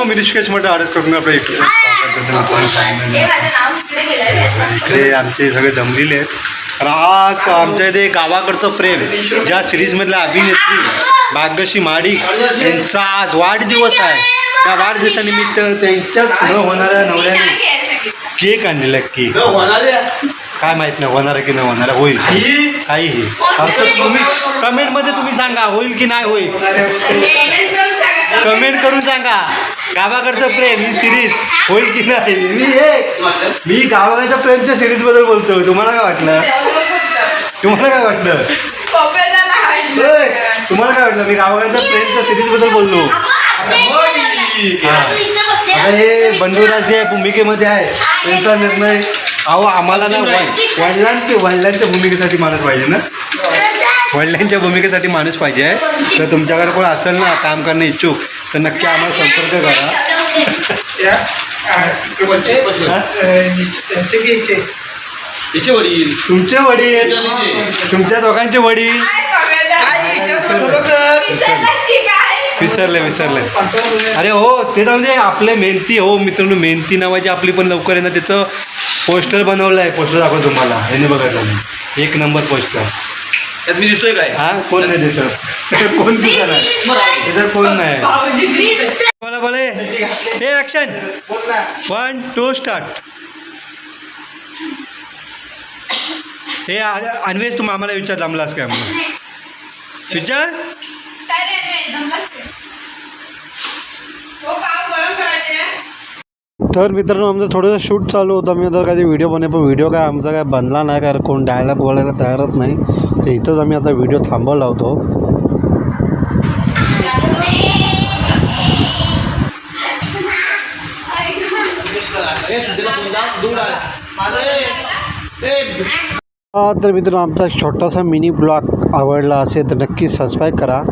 मी ऋषिकेश मध्ये आडस करून आपल्या इकडे आमचे सगळे जमलेले आहेत. तर आज आमच्या इथे गावाकडचं प्रेम ज्या सिरीजमधल्या अभिनेत्री भाग्यश्री महाडिक यांचा आज वाढदिवस आहे. त्या वाढदिवसानिमित्त त्यांच्याच न होणाऱ्या नवऱ्याने केक आणलेला आहे. केक काय माहित नाही होणार आहे की नाही होणार होईल काहीही. असं तुम्ही कमेंटमध्ये तुम्ही सांगा होईल की नाही होईल. कमेंट करून सांगा गावाकडचं प्रेम ही सिरीज होईल की नाही. मी गावाकडच्या प्रेमच्या सिरीजबद्दल बोलतोय. तुम्हाला काय वाटलं? तुम्हाला काय वाटलं? तुम्हाला काय वाटलं? मी गावाकडच्या प्रेमच्या सिरीजबद्दल बोललो. आता हे बंधुराज जे भूमिकेमध्ये आहे त्यांचा निर्णय. अहो आम्हाला ना वडिलांच्या भूमिकेसाठी माणूस पाहिजे ना. वडिलांच्या भूमिकेसाठी माणूस पाहिजे आहे. तर तुमच्याकडे कोण असेल ना काम करणे इच्छुक तर नक्की आम्हाला संपर्क करा. वडील तुमचे वडील तुमच्या दोघांचे वडील विसरले. अरे हो ते जाऊन दे. आपले मेहनती हो मित्रांनो, मेहनती नावाची आपली पण लवकर आहे ना. त्याचं पोस्टर बनवलं आहे. पोस्टर दाखव तुम्हाला. ह्याने बघायचं नाही. एक नंबर पोस्टर. त्यात मी दिसतोय काय? हा कोण नाही दिसत. कोण दिसत नाही त्याच्यात कोण नाही. बोला बोले हे ॲक्शन 1 2 स्टार्ट. हे अन्वेष तू आम्हाला विचार जमलास काय म्हणून विचार. तर मित्रांनो आमचं थोडंसं शूट चालू होतं. मी आता काही व्हिडिओ बनवे पण व्हिडिओ काय आमचा काय बनला नाही कारण कोण डायलॉग बोलायला तयारच नाही. तर इथंच आम्ही आता व्हिडिओ थांबवला होतो. तर मित्रांनो आमचा छोटासा मिनी ब्लॉग आवडला असेल तर नक्की सबस्क्राईब करा.